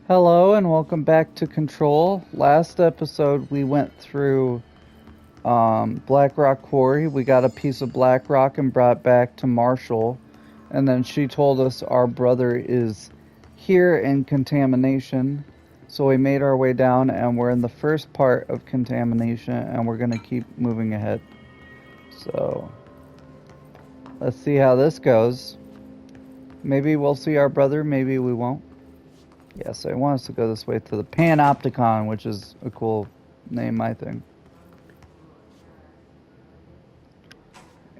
Hello and welcome back to Control. Last episode we went through Black Rock Quarry. We got a piece of Black Rock and brought back to Marshall. And then she told us our brother is here in Contamination. So we made our way down and we're in the first part of Contamination and we're going to keep moving ahead. So let's see how this goes. Maybe we'll see our brother, maybe we won't. Yes, I want us to go this way to the Panopticon, which is a cool name, I think.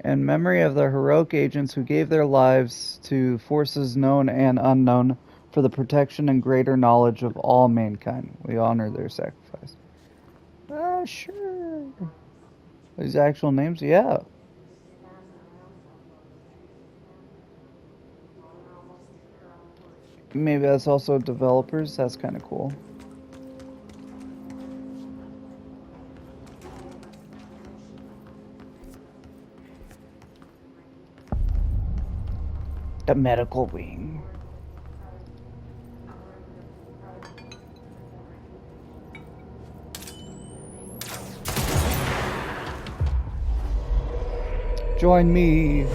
In memory of the heroic agents who gave their lives to forces known and unknown for the protection and greater knowledge of all mankind, we honor their sacrifice. Sure. These actual names? Yeah. Maybe that's also developers. That's kind of cool. The medical wing. Join me.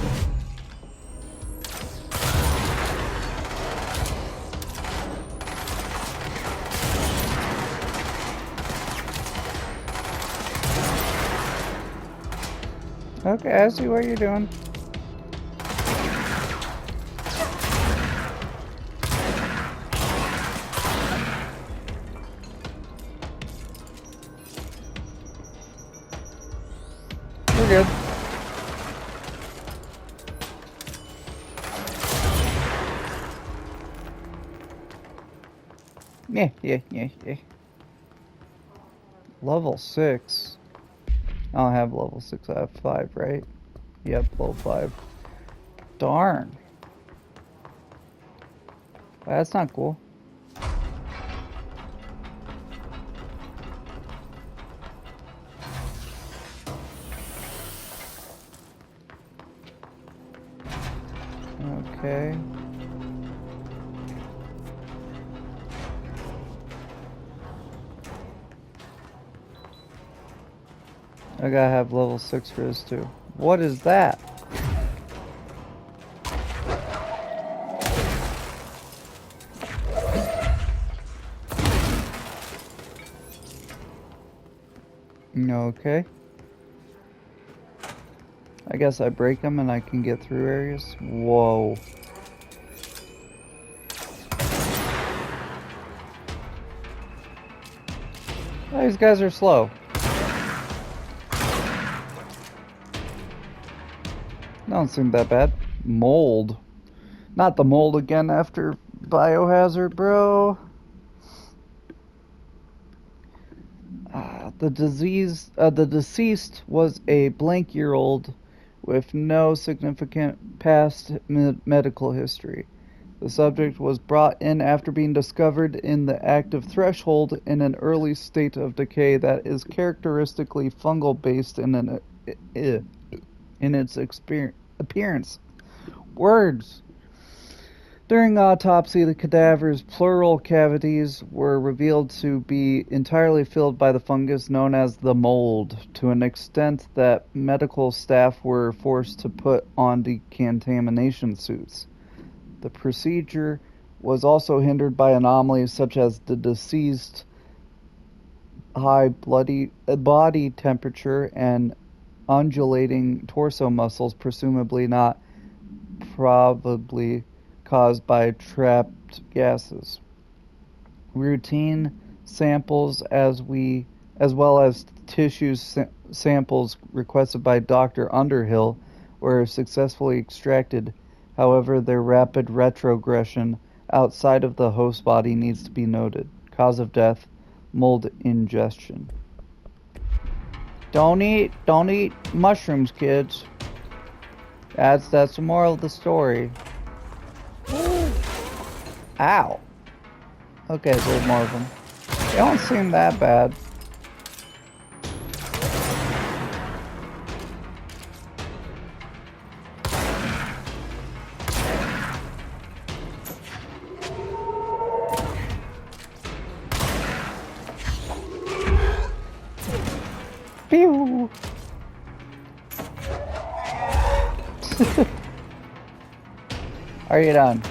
Okay, I see what you're doing. We're good. Yeah. Level 6. I don't have level 6, I have 5, right? Yep, level 5. Darn. That's not cool. Okay. I gotta have level 6 for this too. What is that? Okay. I guess I break them and I can get through areas. Whoa. Oh, these guys are slow. Don't seem that bad. Mold. Not the mold again after Biohazard, bro. The deceased was a blank-year-old with no significant past medical history. The subject was brought in after being discovered in the active threshold in an early state of decay that is characteristically fungal-based in its appearance. Words. During autopsy, the cadaver's pleural cavities were revealed to be entirely filled by the fungus known as the mold, to an extent that medical staff were forced to put on decontamination suits. The procedure was also hindered by anomalies such as the deceased high body temperature and undulating torso muscles, probably caused by trapped gases. Routine samples as well as tissue samples requested by Dr. Underhill were successfully extracted. However, their rapid retrogression outside of the host body needs to be noted. Cause of death, mold ingestion. Don't eat mushrooms, kids. That's the moral of the story. Ow. Okay, there's more of them. They don't seem that bad. Are you done?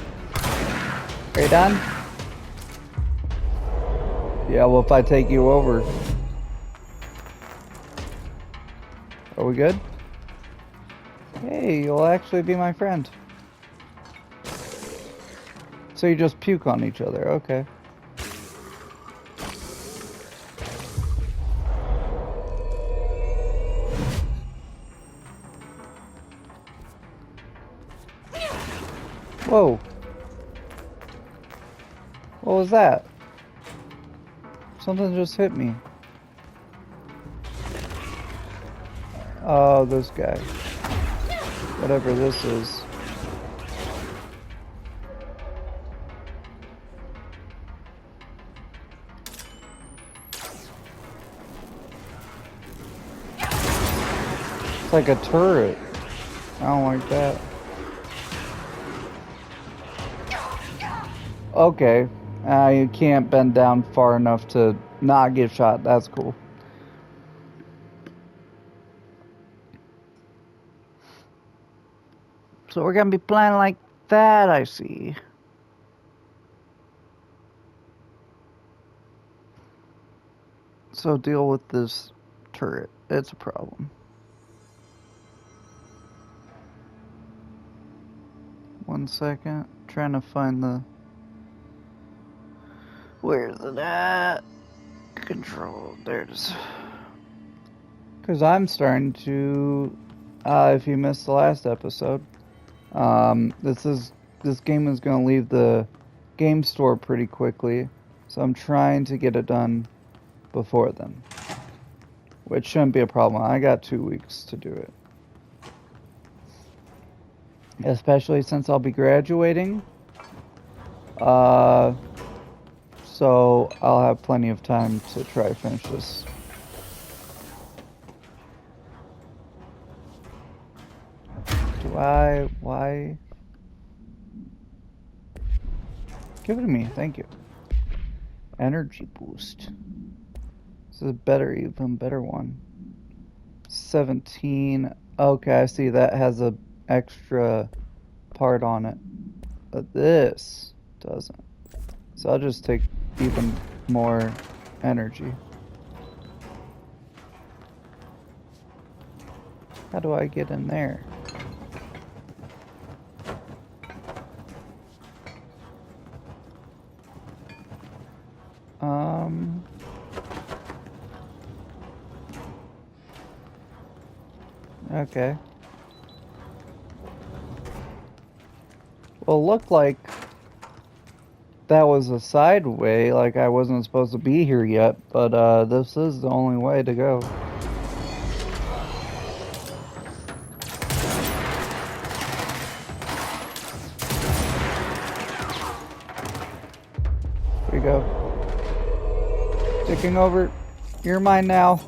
Are you done? Yeah, well, if I take you over. Are we good? Hey, you'll actually be my friend. So you just puke on each other, okay. Whoa. What was that? Something just hit me. Oh, this guy. Whatever this is. It's like a turret. I don't like that. Okay. You can't bend down far enough to not get shot. That's cool. So we're gonna be playing like that, I see. So deal with this turret. It's a problem. One second. Trying to find the... Where's it at? Control. There it is. Because I'm starting to... if you missed the last episode, this game is going to leave the game store pretty quickly. So I'm trying to get it done before then. Which shouldn't be a problem. I got 2 weeks to do it. Especially since I'll be graduating. So I'll have plenty of time to try to finish this. Why? Give it to me, thank you. Energy boost. This is a better, even better one. 17. Okay, I see that has a extra part on it. But this doesn't. So I'll just take even more energy. How do I get in there? Okay. Well, it looked like that was a side way, like I wasn't supposed to be here yet, but this is the only way to go. Here we go. Taking over. You're mine now.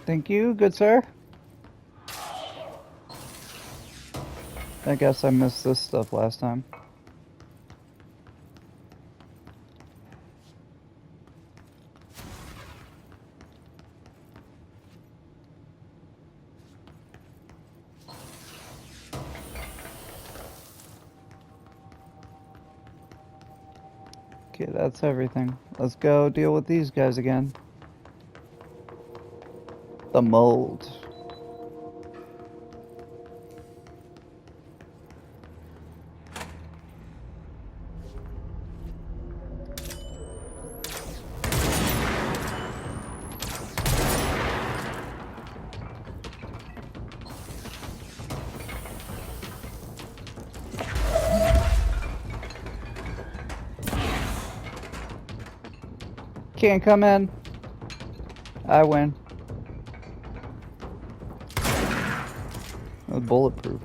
Thank you, good sir. I guess I missed this stuff last time. Okay, that's everything. Let's go deal with these guys again. The mold. Can't come in. I win. Bulletproof.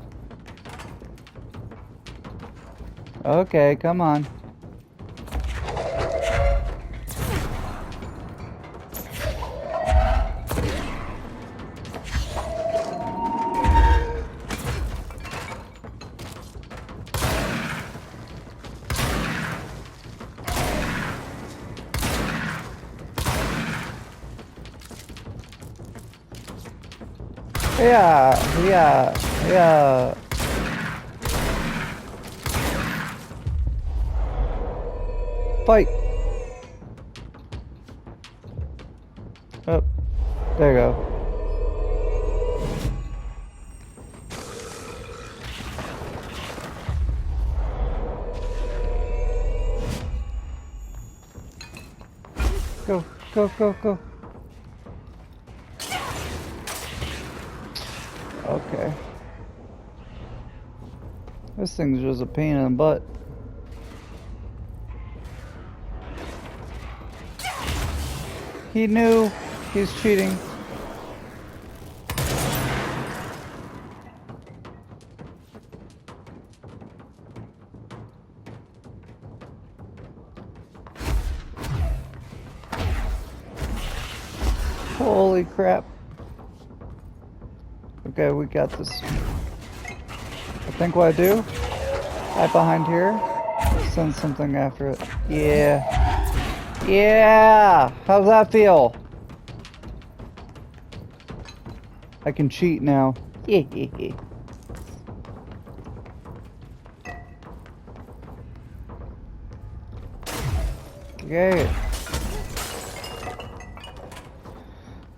Okay, come on. Yeah, yeah, yeah. Fight. Oh, there you go. Go, go, go, go. Okay. This thing's just a pain in the butt. He knew he's cheating. Holy crap. Okay, we got this. I think what I do, right behind here, send something after it. Yeah. Yeah! How's that feel? I can cheat now. Okay.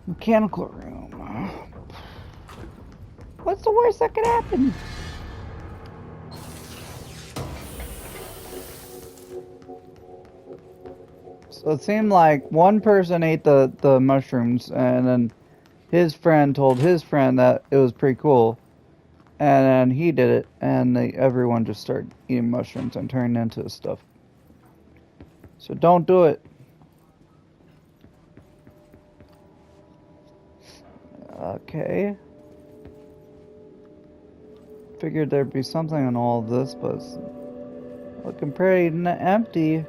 Mechanical room. What's the worst that could happen? So it seemed like one person ate the mushrooms, and then his friend told his friend that it was pretty cool, and then he did it, and everyone just started eating mushrooms and turning into stuff. So don't do it. Okay. Figured there'd be something in all of this, but it's looking pretty empty.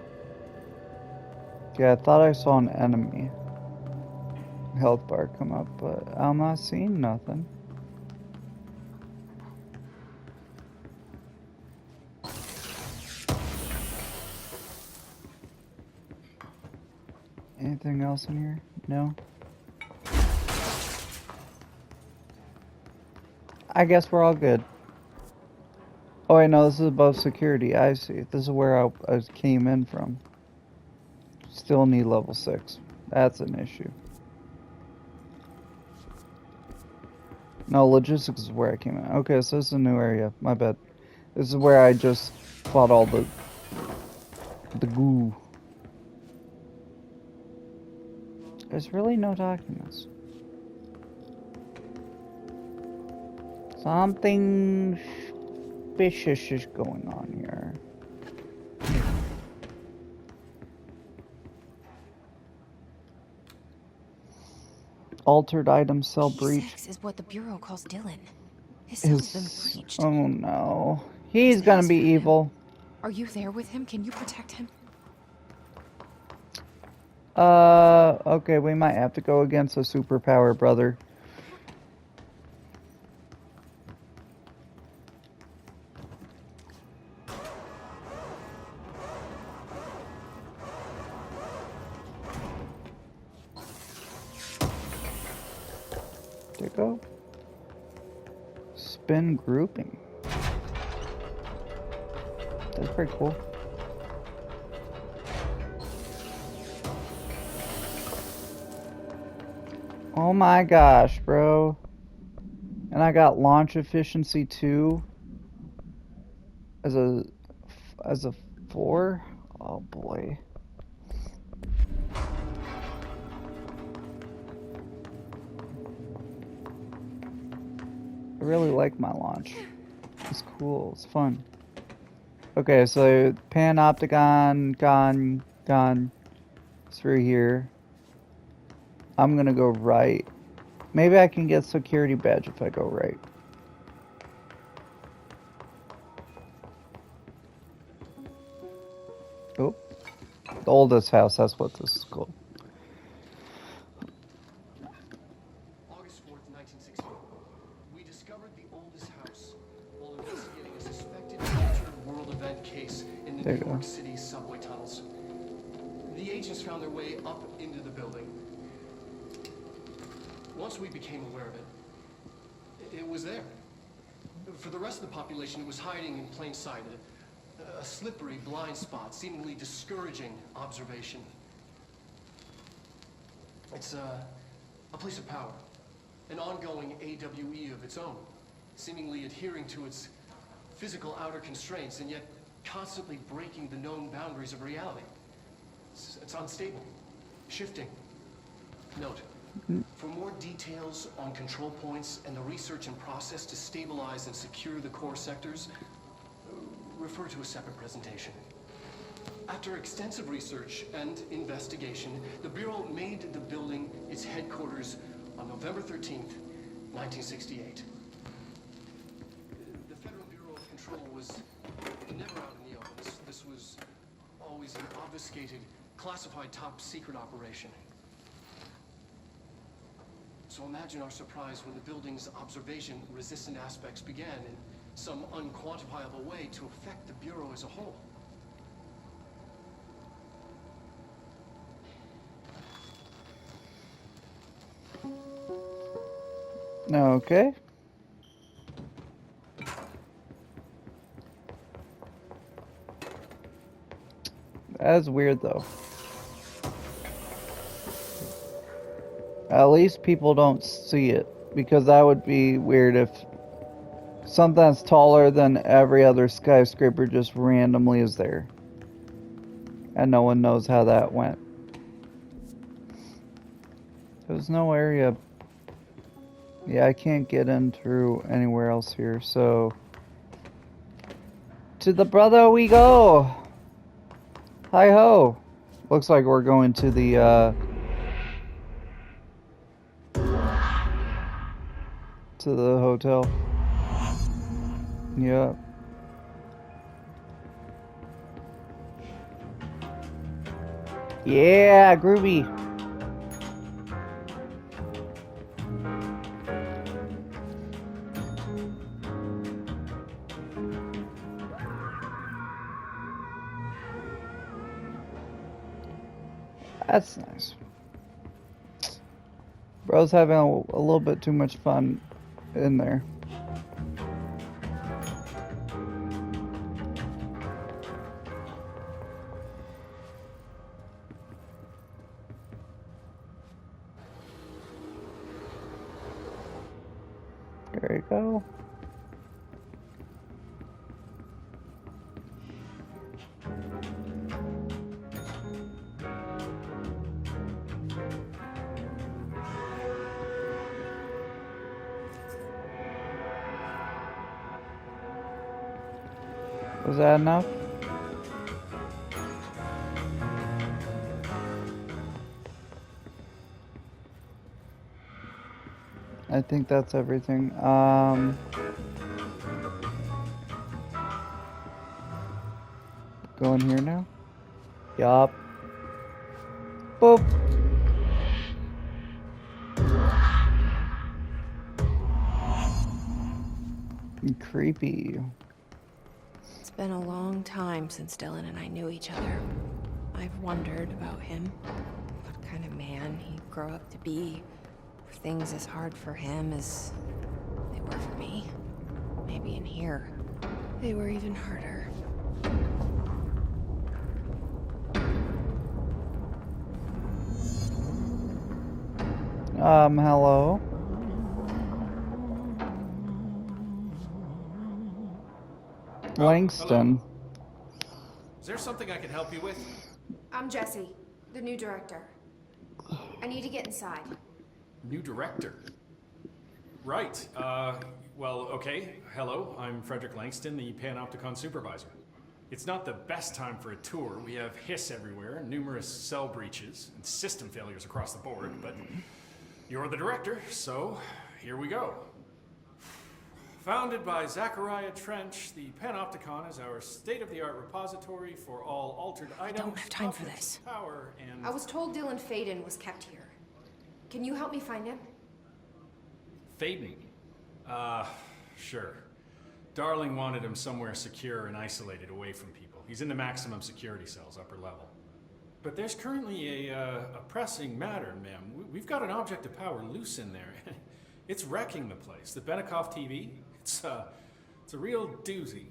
Yeah, I thought I saw an enemy health bar come up, but I'm not seeing nothing. Anything else in here? No? I guess we're all good. Oh wait, no, this is above security. I see. This is where I came in from. Still need level 6. That's an issue. No, logistics is where I came in. Okay, so this is a new area. My bad. This is where I just fought all the goo. There's really no documents. Something suspicious is going on here. Altered item cell breach. P6 is what the Bureau calls Dylan. His cell's been breached. Oh no. He's gonna be evil. Are you there with him? Can you protect him? Okay, we might have to go against a superpower brother. There you go. Spin grouping. That's pretty cool. Oh my gosh, bro. And I got launch efficiency 2 as a 4. Oh boy. I really like my launch. It's cool. It's fun. Okay, so Panopticon gone through here. I'm gonna go right. Maybe I can get security badge if I go right. Oh, the oldest house. That's what this is called. August 4th, 1960. We discovered the oldest house while investigating a suspected altered world event case in the New York City subway tunnels. The agents found their way up into the building. Once we became aware of it, it was there. For the rest of the population, it was hiding in plain sight. A slippery blind spot, seemingly discouraging observation. It's a place of power. An ongoing AWE of its own, seemingly adhering to its physical outer constraints and yet constantly breaking the known boundaries of reality. It's unstable, shifting. Note, for more details on control points and the research and process to stabilize and secure the core sectors, refer to a separate presentation. After extensive research and investigation, the Bureau made the building its headquarters on November 13th, 1968. The Federal Bureau of Control was never out in the open. This was always an obfuscated, classified top secret operation. So imagine our surprise when the building's observation-resistant aspects began in some unquantifiable way to affect the Bureau as a whole. Okay. That's weird though. At least people don't see it, because that would be weird if something that's taller than every other skyscraper just randomly is there. And no one knows how that went. There's no area. Yeah, I can't get in through anywhere else here, so to the brother we go. Hi ho. Looks like we're going to the hotel. Yep. Yeah, groovy. That's nice. Bro's having a little bit too much fun in there. There you go. Was that enough? I think that's everything. Go in here now? Yup. Boop. Creepy. It's been a long time since Dylan and I knew each other. I've wondered about him. What kind of man he'd grow up to be. If things as hard for him as they were for me. Maybe in here, they were even harder. Hello? Langston. Hello. Is there something I can help you with? I'm Jesse, the new director. I need to get inside. New director? Right. Well, okay. Hello, I'm Frederick Langston, the Panopticon supervisor. It's not the best time for a tour. We have hiss everywhere, numerous cell breaches, and system failures across the board, but you're the director, so here we go. Founded by Zachariah Trench, the Panopticon is our state-of-the-art repository for all altered items. I don't have time for this. Power and... I was told Dylan Faden was kept here. Can you help me find him? Faden? Sure. Darling wanted him somewhere secure and isolated away from people. He's in the maximum security cells, upper level. But there's currently a pressing matter, ma'am. We've got an object of power loose in there. It's wrecking the place. The Benikoff TV, it's a real doozy.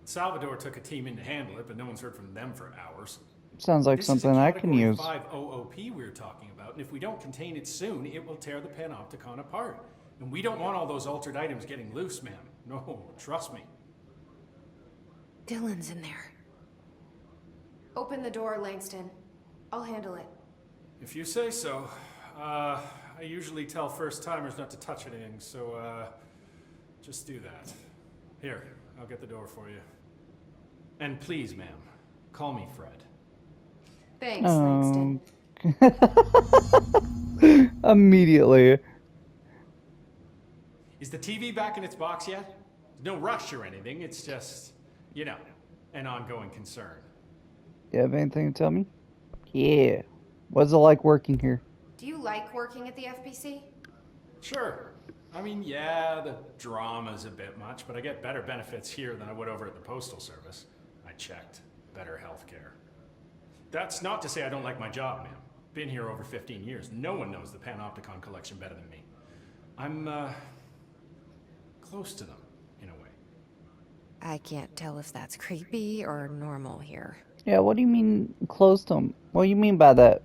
Salvador took a team in to handle it, but no one's heard from them for hours. Sounds like This something is a I can Category use. 5 OOP we were talking about, and if we don't contain it soon, it will tear the Panopticon apart. And we don't want all those altered items getting loose, ma'am. No, trust me. Dylan's in there. Open the door, Langston. I'll handle it. If you say so. I usually tell first-timers not to touch anything, so, just do that. Here, I'll get the door for you. And please, ma'am, call me Fred. Thanks, Langston. Immediately. Is the TV back in its box yet? No rush or anything, it's just, you know, an ongoing concern. You have anything to tell me? Yeah. What's it like working here? Do you like working at the FBC? Sure. I mean, yeah, the drama's a bit much, but I get better benefits here than I would over at the Postal Service. I checked. Better health care. That's not to say I don't like my job, ma'am. Been here over 15 years. No one knows the Panopticon collection better than me. I'm, close to them, in a way. I can't tell if that's creepy or normal here. Yeah, what do you mean close to them? What do you mean by that?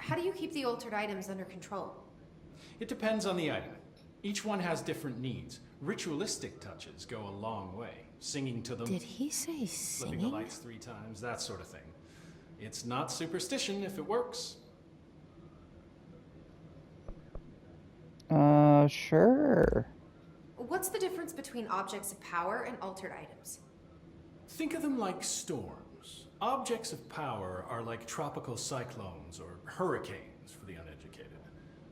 How do you keep the altered items under control? It depends on the item. Each one has different needs. Ritualistic touches go a long way. Singing to them, Did he say flipping the singing? lights 3 times, that sort of thing. It's not superstition if it works. Sure. What's the difference between objects of power and altered items? Think of them like storms. Objects of power are like tropical cyclones or hurricanes for the uneducated.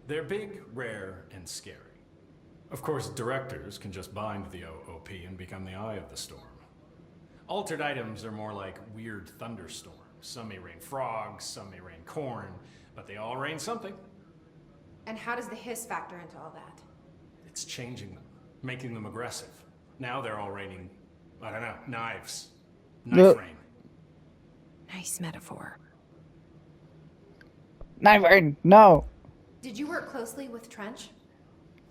They're big, rare, and scary. Of course, directors can just bind the OOP and become the eye of the storm. Altered items are more like weird thunderstorms. Some may rain frogs, some may rain corn, but they all rain something. And how does the hiss factor into all that? It's changing them, making them aggressive. Now they're all raining, I don't know, knives. Knife Yep. rain. Nice metaphor. Knife, no. Did you work closely with Trench?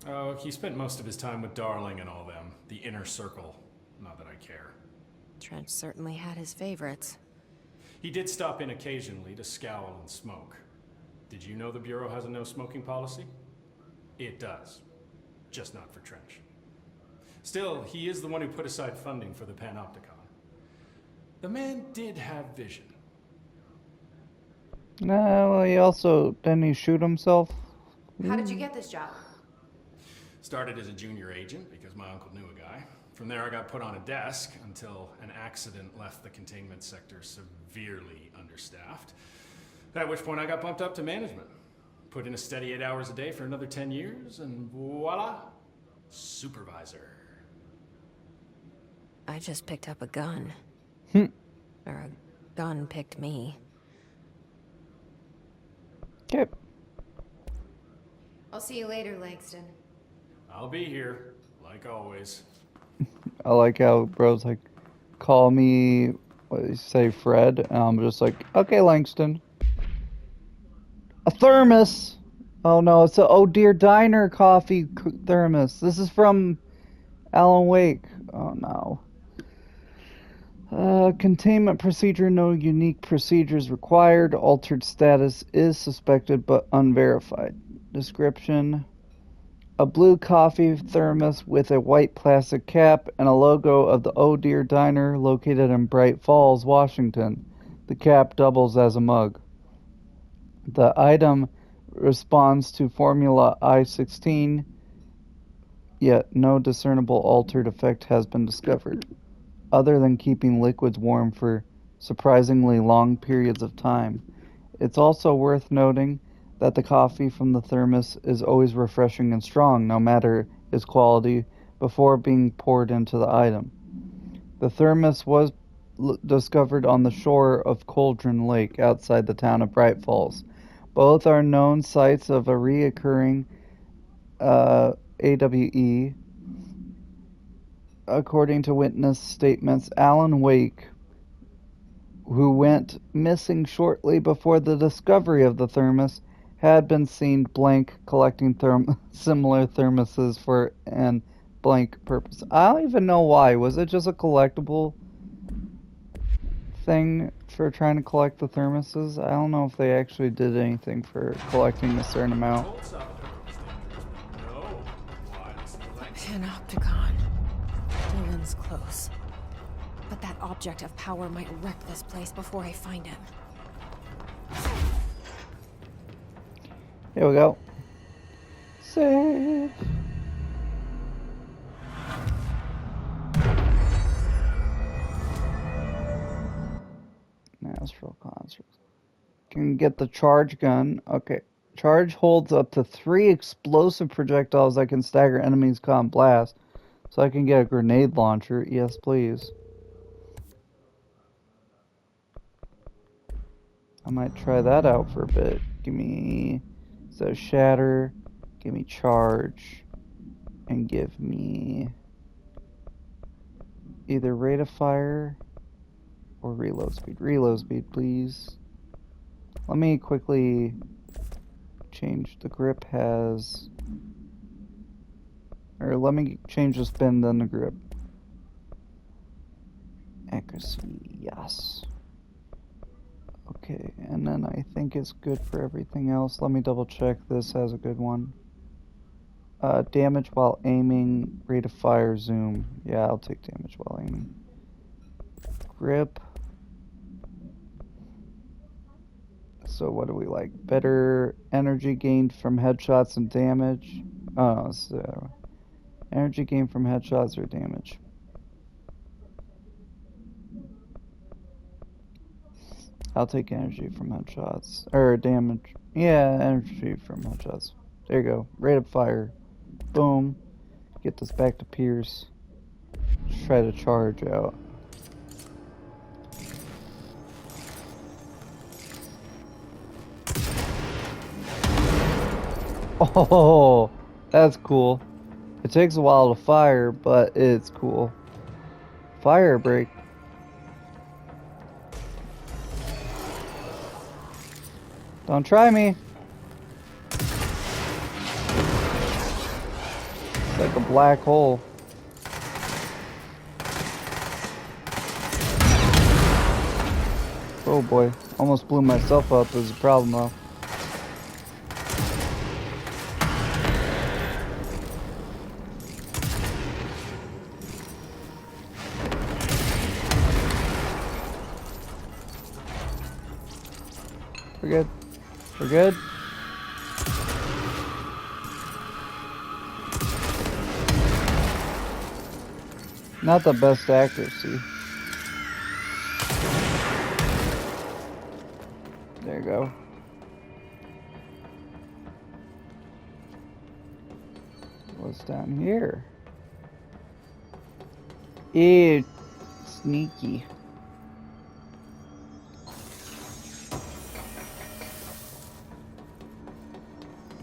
Oh, he spent most of his time with Darling and all them. The inner circle. Not that I care. Trench certainly had his favorites. He did stop in occasionally to scowl and smoke. Did you know the Bureau has a no-smoking policy? It does. Just not for Trench. Still, he is the one who put aside funding for the Panopticon. The man did have vision. No, didn't he shoot himself? How did you get this job? Started as a junior agent because my uncle knew a guy. From there I got put on a desk until an accident left the containment sector severely understaffed. At which point I got bumped up to management. Put in a steady 8 hours a day for another 10 years and voila, supervisor. I just picked up a gun. Hmm. Or a gun picked me. Okay. I'll see you later, Langston. I'll be here, like always. I like how bro's like, call me, what did he say, Fred? And I'm just like, okay, Langston. A thermos! Oh no, it's a Oh Dear Diner coffee thermos. This is from Alan Wake. Oh no. Containment procedure, no unique procedures required. Altered status is suspected but unverified. Description: a blue coffee thermos with a white plastic cap and a logo of the Oh Dear Diner located in Bright Falls, Washington. The cap doubles as a mug. The item responds to Formula I-16, yet no discernible altered effect has been discovered, other than keeping liquids warm for surprisingly long periods of time. It's also worth noting that the coffee from the thermos is always refreshing and strong, no matter its quality, before being poured into the item. The thermos was discovered on the shore of Cauldron Lake outside the town of Bright Falls. Both are known sites of a reoccurring AWE. According to witness statements, Alan Wake, who went missing shortly before the discovery of the thermos, had been seen blank collecting similar thermoses for an blank purpose. I don't even know why. Was it just a collectible thing for trying to collect the thermoses? I don't know if they actually did anything for collecting a certain amount. Panopticon. Dylan's close. But that object of power might wreck this place before I find him. Here we go. Save. Astral constructs. Can get the charge gun. Okay. Charge holds up to 3 explosive projectiles that can stagger enemies caught in blast. So I can get a grenade launcher. Yes, please. I might try that out for a bit. Give me... So shatter. Give me charge. And give me... either rate of fire... or reload speed. Reload speed, please. Let me quickly change. The grip has... or let me change the spin, then the grip. Accuracy, yes. Okay, and then I think it's good for everything else. Let me double check this has a good one. Damage while aiming, rate of fire, zoom. Yeah, I'll take damage while aiming. Grip. So what do we like? Better energy gained from headshots and damage. Oh, so energy gained from headshots or damage. I'll take energy from headshots. Or damage. Yeah, energy from headshots. There you go. Rate of fire. Boom. Get this back to Pierce. Let's try to charge out. Oh, that's cool. It takes a while to fire, but it's cool. Fire break. Don't try me. It's like a black hole. Oh boy, almost blew myself up is a problem though. We're good. We're good. Not the best accuracy. There you go. What's down here? Ew, sneaky.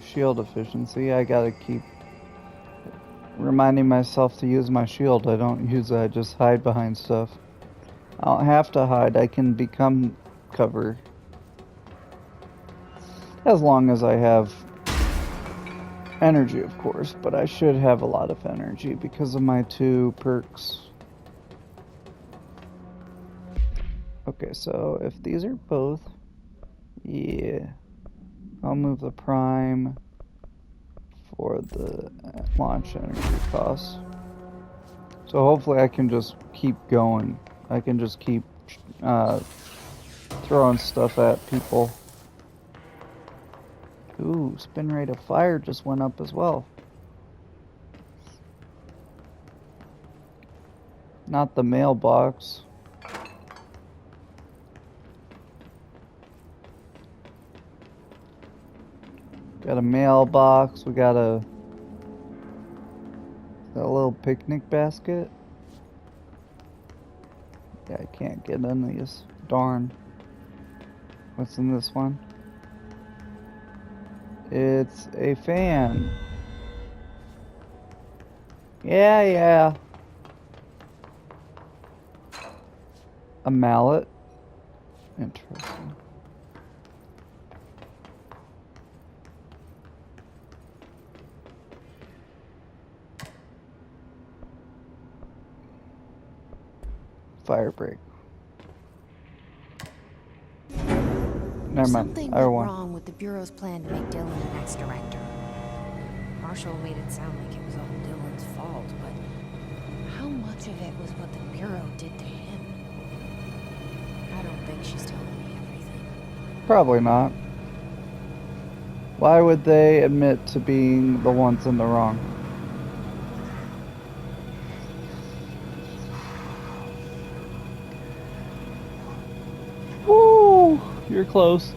Shield efficiency. I gotta keep reminding myself to use my shield. I don't use it, I just hide behind stuff. I don't have to hide, I can become cover. As long as I have energy, of course, but I should have a lot of energy because of my 2 perks. Okay, so if these are both, yeah, I'll move the prime for the launch energy cost. So hopefully I can just keep going. I can just keep throwing stuff at people. Ooh, spin rate of fire just went up as well. Not the mailbox. Got a mailbox, we got a little picnic basket. Yeah, I can't get in these. Darn. What's in this one? It's a fan. Yeah. A mallet. Interesting. fire break. Never mind. Something I went won. wrong with the Bureau's plan to make Dylan the next director. Marshall made it sound like it was all Dylan's fault, but how much of it was what the Bureau did to him? I don't think she's telling me everything. Probably not. Why would they admit to being the ones in the wrong? Woo! You're close.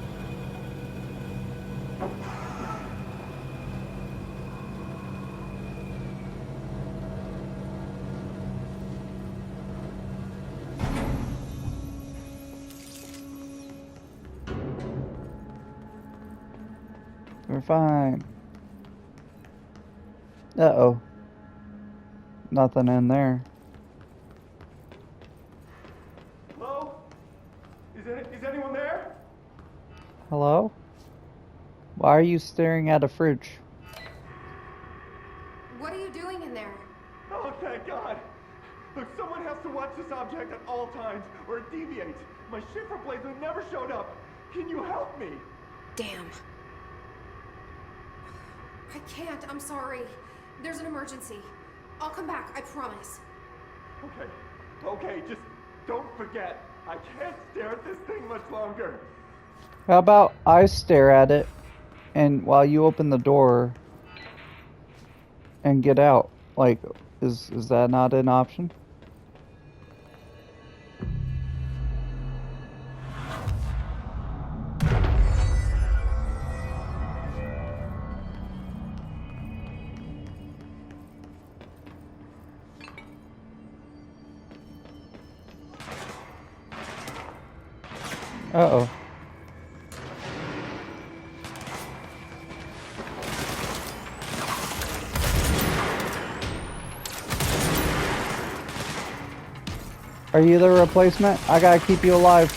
We're fine. Uh-oh. Nothing in there. Hello? Is anyone there? Hello? Why are you staring at a fridge? What are you doing in there? Oh, thank God. Look, someone has to watch this object at all times, or it deviates. My shifter blades have never showed up. Can you help me? Damn. I can't, I'm sorry. There's an emergency. I'll come back, I promise. Okay, just don't forget. I can't stare at this thing much longer. How about I stare at it, and while you open the door and get out? Like, is that not an option? Uh-oh. Are you the replacement? I gotta keep you alive.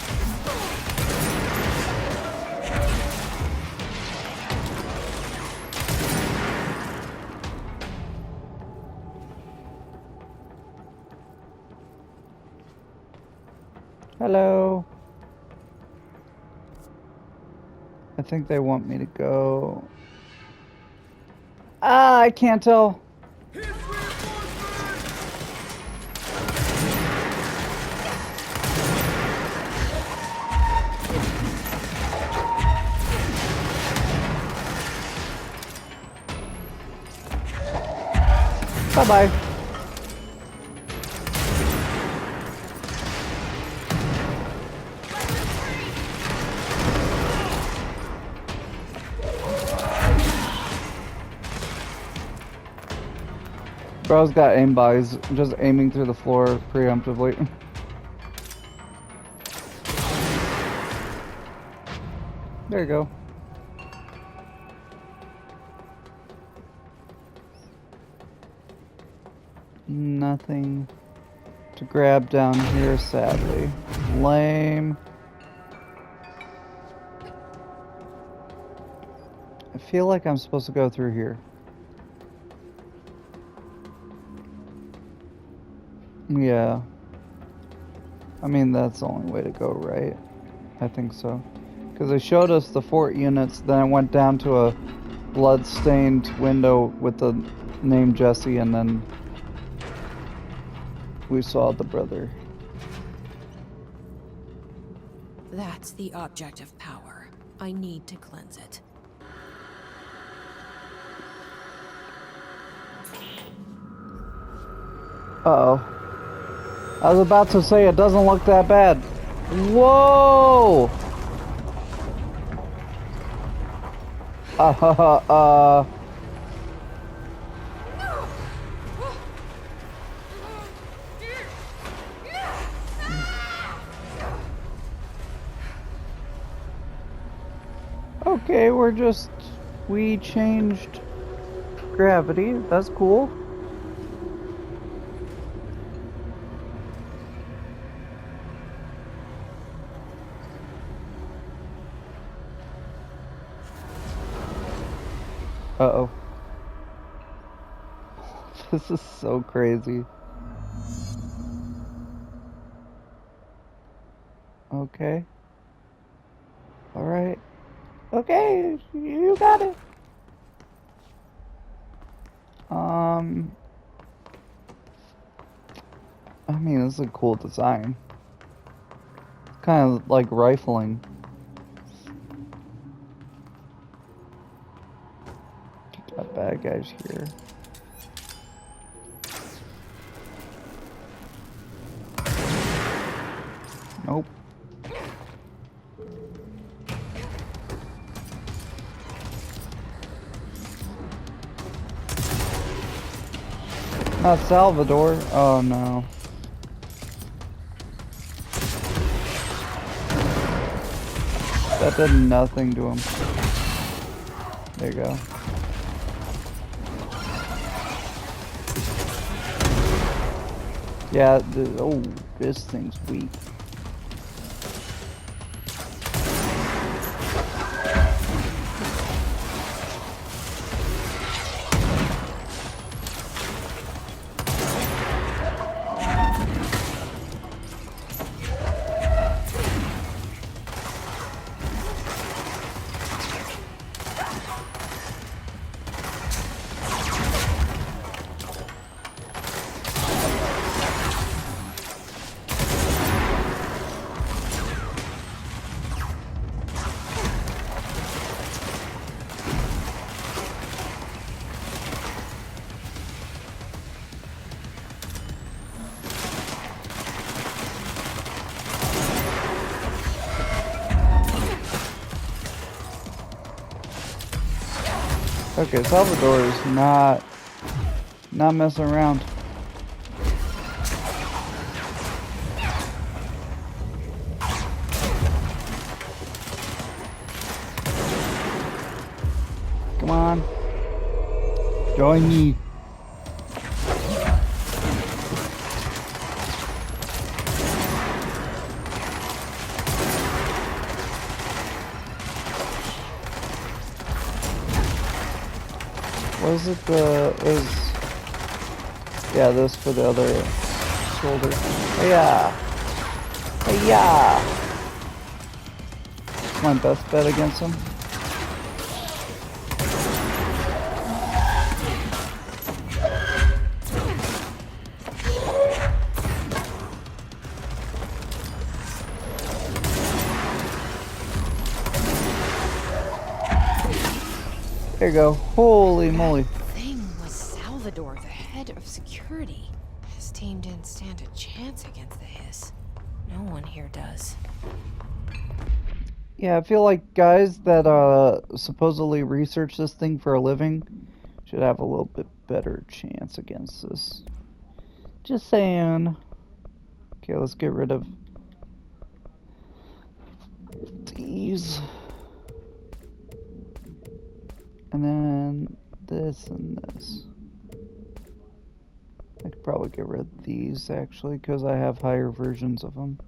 Hello. I think they want me to go. Ah, I can't tell. Bye-bye. Bro's got aimbot. He's just aiming through the floor preemptively. There you go. Nothing to grab down here, sadly. Lame. I feel like I'm supposed to go through here. Yeah. I mean, that's the only way to go, right? I think so. Because they showed us the fort units, then I went down to a blood-stained window with the name Jesse, and then we saw the brother. That's the object of power. I need to cleanse it. Uh-oh. I was about to say it doesn't look that bad. Whoa! Okay, we changed gravity. That's cool. Uh-oh. This is so crazy. Okay. Alright. Okay, you got it. I mean, this is a cool design. It's kind of like rifling. Got bad guys here. Nope. Not Salvador. Oh no. That did nothing to him. There you go. Yeah, oh, this thing's weak. Okay, Salvador is not messing around. Come on. Join me. Was it yeah, this for the other shoulder. Yeah. Yeah. My best bet against him. There you go. Holy moly. Thing was Salvador, the head of security. His team didn't stand a chance against the Hiss. No one here does. Yeah, I feel like guys that supposedly research this thing for a living should have a little bit better chance against this. Just saying. Okay, let's get rid of these. And then this and this. I could probably get rid of these actually, because I have higher versions of them.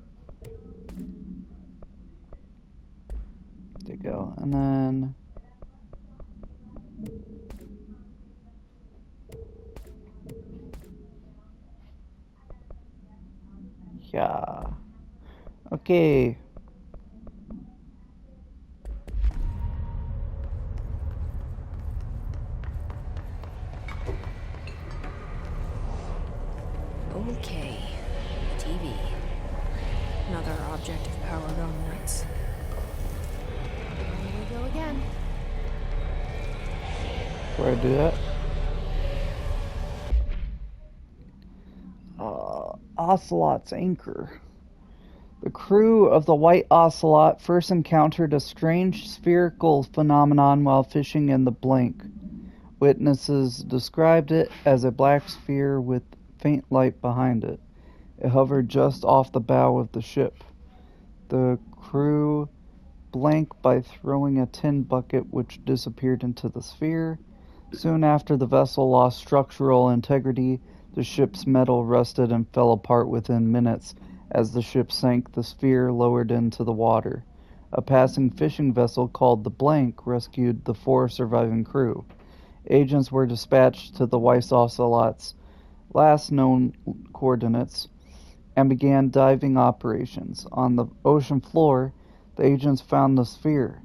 There you go. And then yeah. Okay. Okay. TV. Another object of power gone nuts. Here we go again. Before I do that. Ocelot's anchor. The crew of the White Ocelot first encountered a strange spherical phenomenon while fishing in the blank. Witnesses described it as a black sphere with faint light behind it. It hovered just off the bow of the ship. The crew blanked by throwing a tin bucket which disappeared into the sphere. Soon after the vessel lost structural integrity, the ship's metal rusted and fell apart within minutes. As the ship sank, the sphere lowered into the water. A passing fishing vessel called the Blank rescued the 4 surviving crew. Agents were dispatched to the White Ocelot's last known coordinates, and began diving operations. On the ocean floor, the agents found the sphere.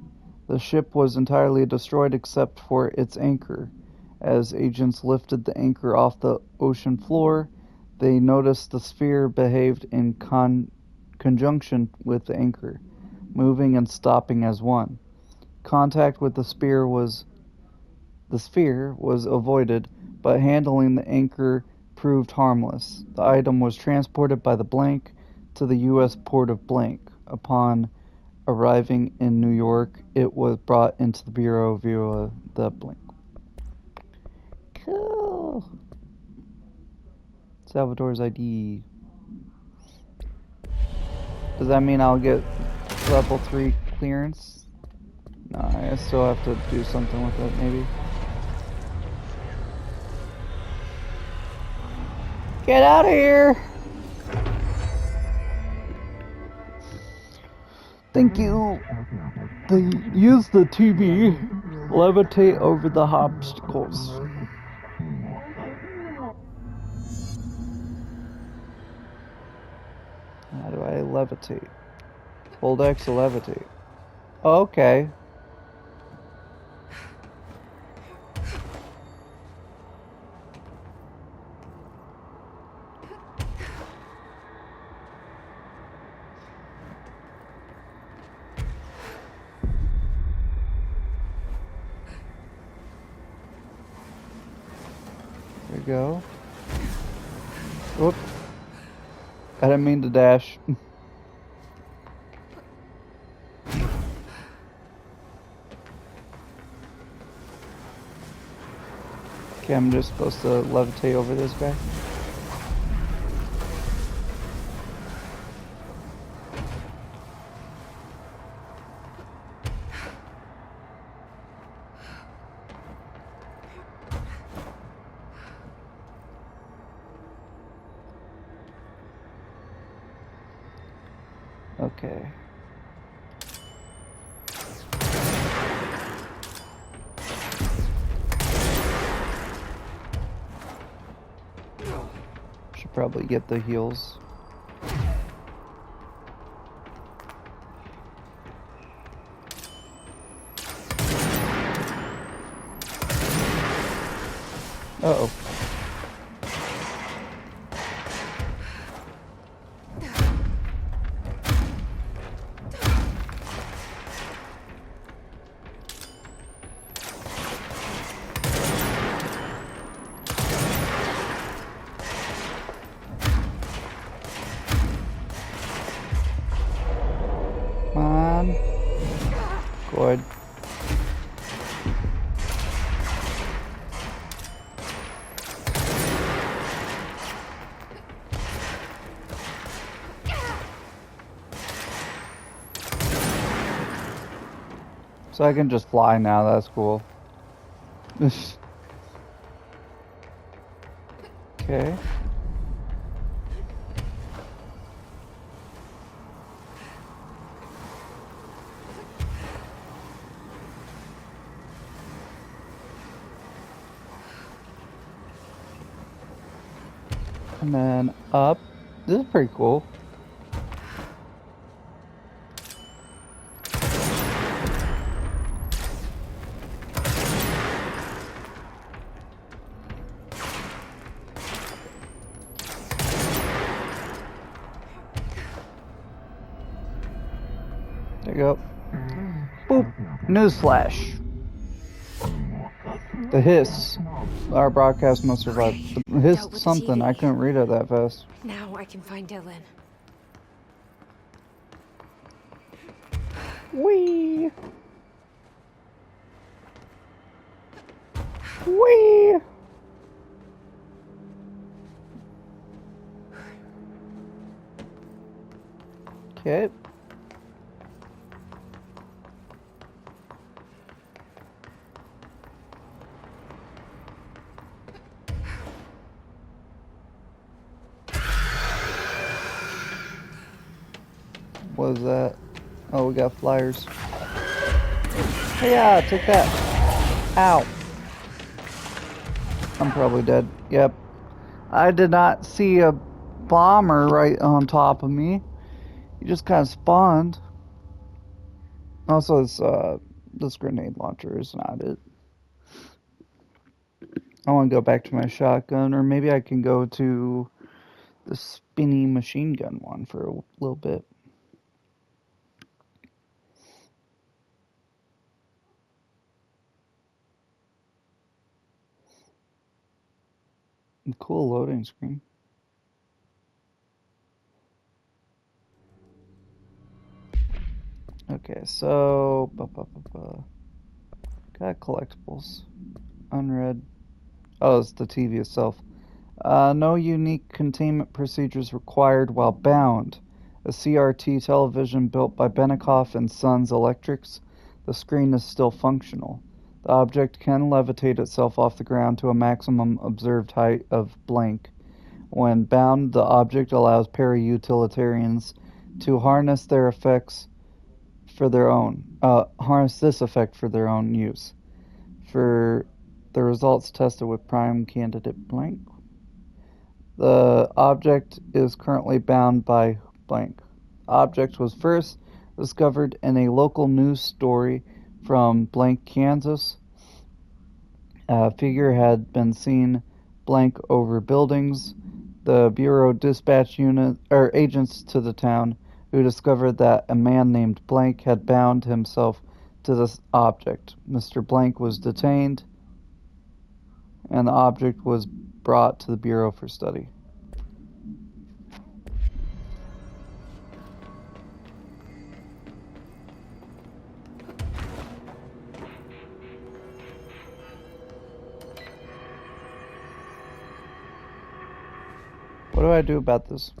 The ship was entirely destroyed except for its anchor. As agents lifted the anchor off the ocean floor, they noticed the sphere behaved in conjunction with the anchor, moving and stopping as one. Contact with the sphere was avoided, but handling the anchor proved harmless. The item was transported by the Blank to the U.S. port of Blank. Upon arriving in New York, it was brought into the Bureau via the Blank. Cool. Salvador's ID. Does that mean I'll get level 3 clearance? No, I still have to do something with it, maybe. Get out of here! Thank you. Use the TV. Levitate over the obstacles. How do I levitate? Hold X to levitate. Oh, okay. There we go. Whoop. I didn't mean to dash. Okay, I'm just supposed to levitate over this guy. Okay. Should probably get the heals. Uh-oh. Come on. Good. So I can just fly now, that's cool. Okay. And then up. This is pretty cool. There you go. Boop. Newsflash. The hiss. Our broadcast must survive. The hiss Dealt with something. TV. I couldn't read it that fast. Now I can find Dylan. Wee. Wee. Okay. What was that? Oh, we got flyers. Yeah, take that. Ow. I'm probably dead. Yep. I did not see a bomber right on top of me. He just kind of spawned. Also, this grenade launcher is not it. I want to go back to my shotgun, or maybe I can go to the spinny machine gun one for a little bit. Cool loading screen. Okay, so got collectibles. Unread. Oh, it's the TV itself. No unique containment procedures required while bound. A CRT television built by Benikoff and Sons Electrics. The screen is still functional. The object can levitate itself off the ground to a maximum observed height of blank. When bound, the object allows para-utilitarians to harness this effect for their own use. For the results tested with prime candidate blank. The object is currently bound by blank. The object was first discovered in a local news story from blank, Kansas. A figure had been seen blank over buildings. The Bureau dispatched agents to the town who discovered that a man named Blank had bound himself to this object. Mr. Blank was detained, and the object was brought to the Bureau for study. What do I do about this?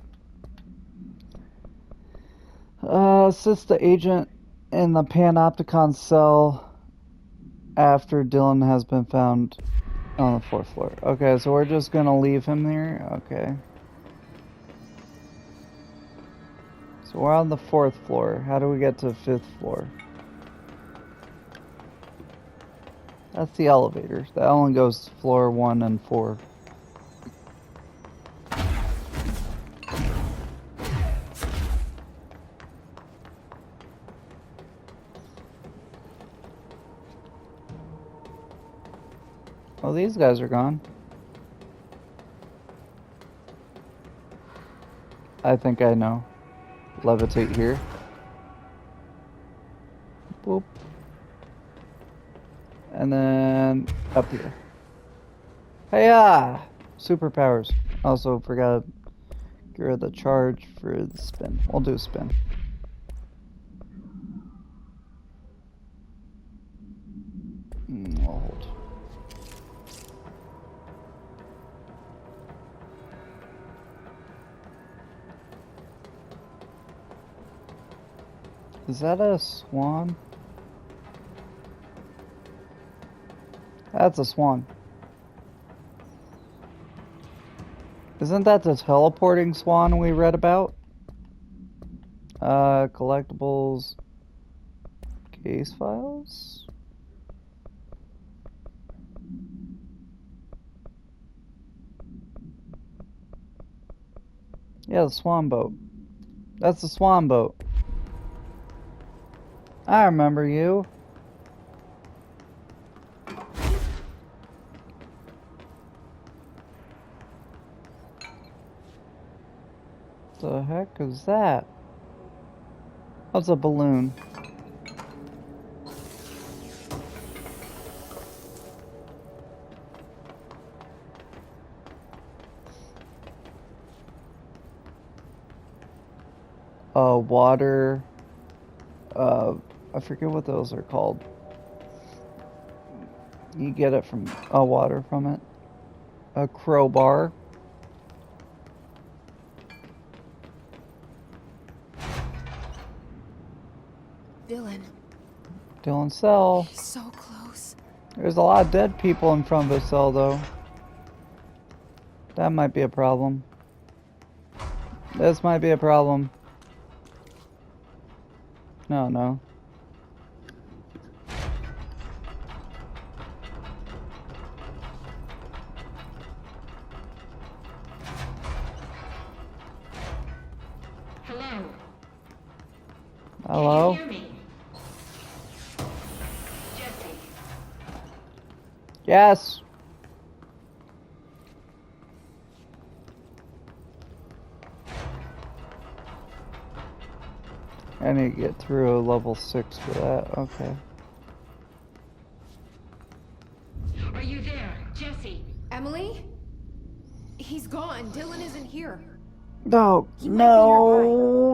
Assist the agent in the Panopticon cell after Dylan has been found on the 4th floor. Okay, so we're just gonna leave him there? Okay. So we're on the 4th floor. How do we get to the 5th floor? That's the elevator. That only goes to floor 1 and 4. Oh, these guys are gone. I think I know. Levitate here. Boop. And then up here. Hey-ya! Superpowers. Also forgot to get rid of the charge for the spin. We'll do a spin. We'll hold. Is that a swan? That's a swan. Isn't that the teleporting swan we read about? Collectibles. Case files? Yeah, the swan boat. That's the swan boat. I remember you. The heck is that? That's a balloon. Water. I forget what those are called. You get it from water from it. A crowbar. Dylan's cell. He's so close. There's a lot of dead people in front of his cell, though. That might be a problem. This might be a problem. No. Hello? Can you hear me? Jesse, Yes. I need to get through a level 6 for that. Okay. are you there? Jesse, Emily? He's gone. Dylan isn't here. No, He might be nearby.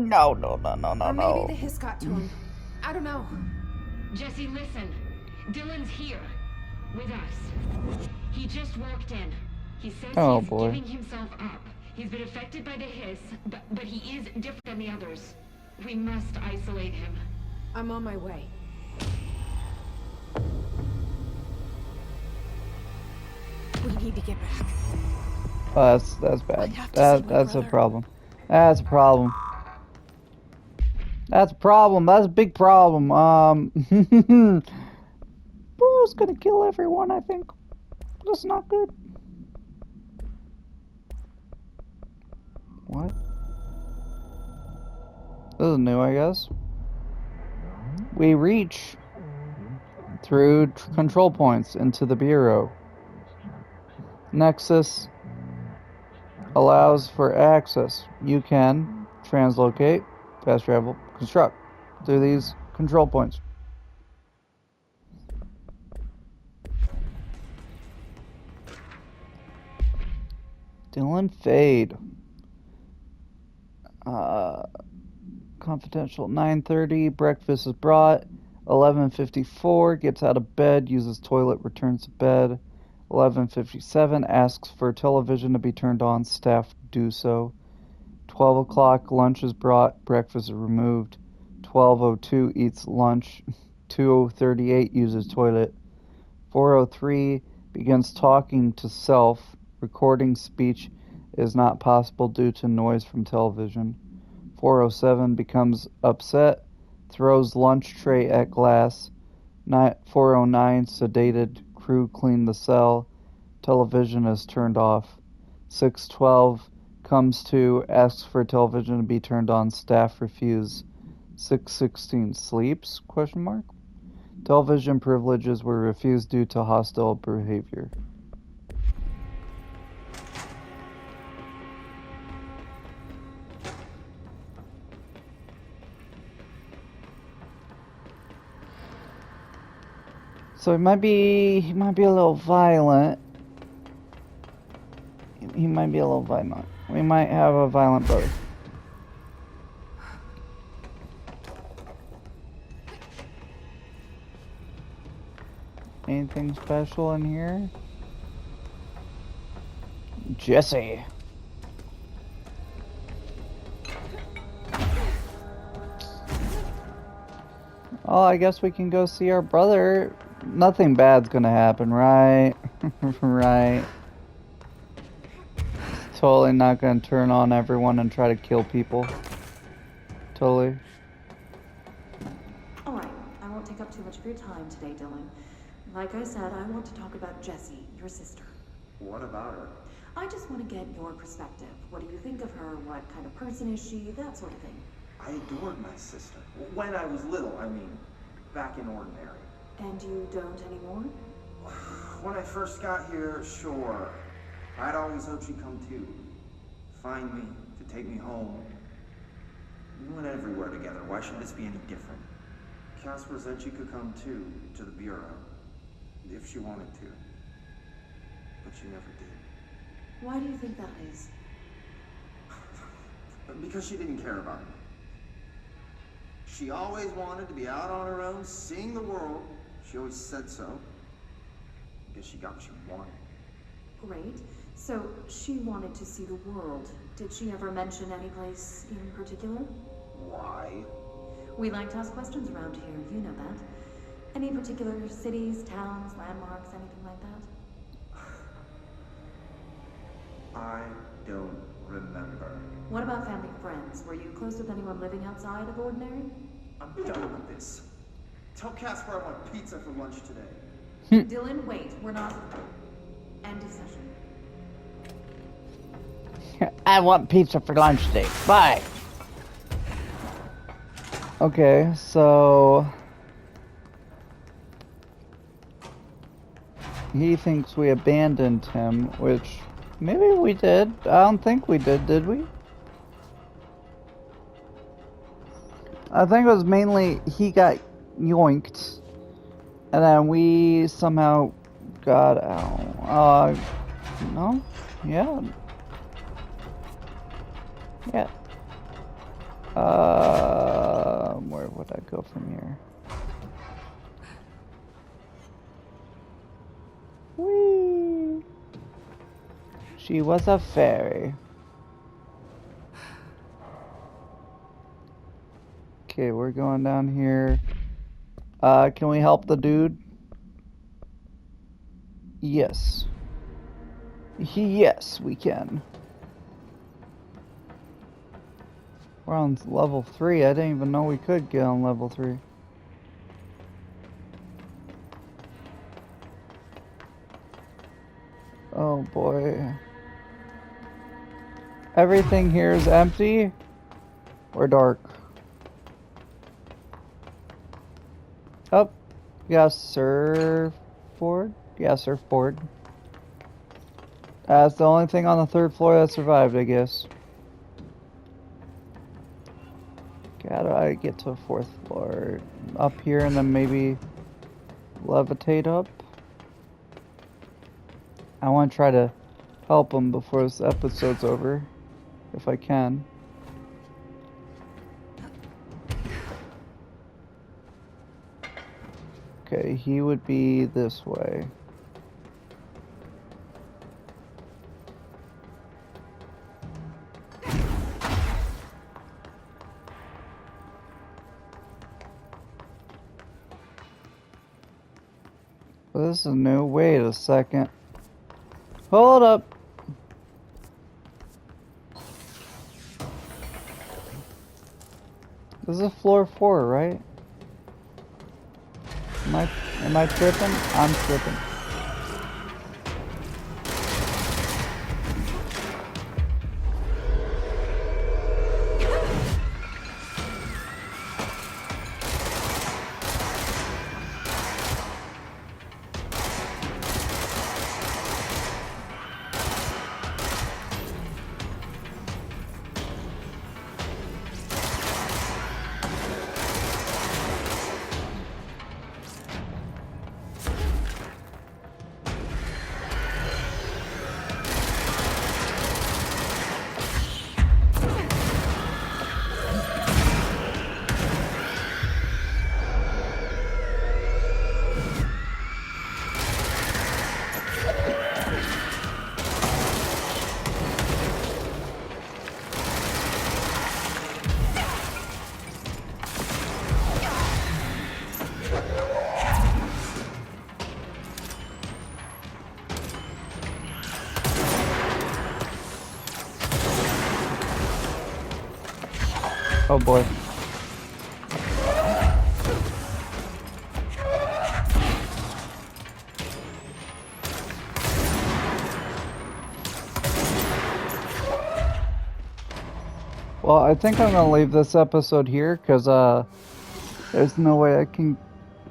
no, Or maybe the hiss got to him. I don't know. Jesse, listen. Dylan's here. With us. He just walked in. He says Oh, he's boy. giving himself up. He's been affected by the hiss, but he is different than the others. We must isolate him. I'm on my way. We need to get back. Oh, that's bad. I have to see my That's a brother. problem. That's a problem. That's a problem. That's a big problem. Bro's gonna kill everyone, I think. That's not good. What? This is new, I guess. We reach through control points into the Bureau. Nexus allows for access. You can translocate, fast travel, construct through these control points. Dylan Fade. Confidential 9:30. Breakfast is brought. 11:54. Gets out of bed. Uses toilet. Returns to bed. 11:57. Asks for television to be turned on. Staff do so. 12 o'clock. Lunch is brought. Breakfast is removed. 12:02. Eats lunch. 2:38. Uses toilet. 4:03. Begins talking to self. Recording speech is not possible due to noise from television. 4:07 becomes upset, throws lunch tray at glass. 4:09 sedated, crew clean the cell. Television is turned off. 6:12 comes to, asks for television to be turned on. Staff refuse. 6:16 sleeps? Question mark. Television privileges were refused due to hostile behavior. So he might be a little violent. He might be a little violent. We might have a violent brother. Anything special in here? Jesse. Oh, I guess we can go see our brother. Nothing bad's gonna happen, right? Right. Totally not gonna turn on everyone and try to kill people. Totally. Alright, I won't take up too much of your time today, Dylan. Like I said, I want to talk about Jessie, your sister. What about her? I just want to get your perspective. What do you think of her? What kind of person is she? That sort of thing. I adored my sister. When I was little, I mean, back in Ordinary. And you don't anymore? When I first got here, sure. I'd always hoped she'd come too. Find me, to take me home. We went everywhere together. Why should this be any different? Casper said she could come too, to the Bureau. If she wanted to. But she never did. Why do you think that is? Because she didn't care about me. She always wanted to be out on her own, seeing the world. She always said so. I guess she got what she wanted. Great. So, she wanted to see the world. Did she ever mention any place in particular? Why? We like to ask questions around here, you know that. Any particular cities, towns, landmarks, anything like that? I don't remember. What about family and friends? Were you close with anyone living outside of Ordinary? I'm done with this. Tell Casper I want pizza for lunch today. Dylan, wait, we're not... End of session. I want pizza for lunch today. Bye. Okay, so he thinks we abandoned him, which maybe we did. I don't think we did we? I think it was mainly he got yoinked, and then we somehow got out. No? Yeah. Yeah. Where would I go from here? Whee! She was a fairy. Okay, we're going down here. Can we help the dude? Yes. Yes, we can. We're on level 3. I didn't even know we could get on level 3. Oh boy. Everything here is empty or dark. Oh, yeah, surfboard? Yeah, surfboard. That's the only thing on the 3rd floor that survived, I guess. Okay, how do I get to the 4th floor? Up here and then maybe levitate up? I want to try to help him before this episode's over, if I can. Okay, he would be this way. This is new. Wait a second. Hold up. This is floor 4, right? Am I tripping? I'm tripping. Oh boy. Well, I think I'm gonna leave this episode here, because there's no way I can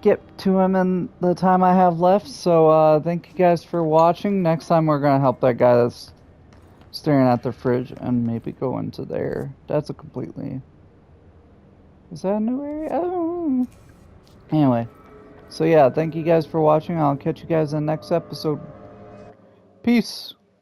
get to him in the time I have left. So thank you guys for watching. Next time we're gonna help that guy that's staring at the fridge and maybe go into there. That's a completely... Is that a new area? I don't know. Anyway, so yeah, thank you guys for watching. I'll catch you guys in the next episode. Peace.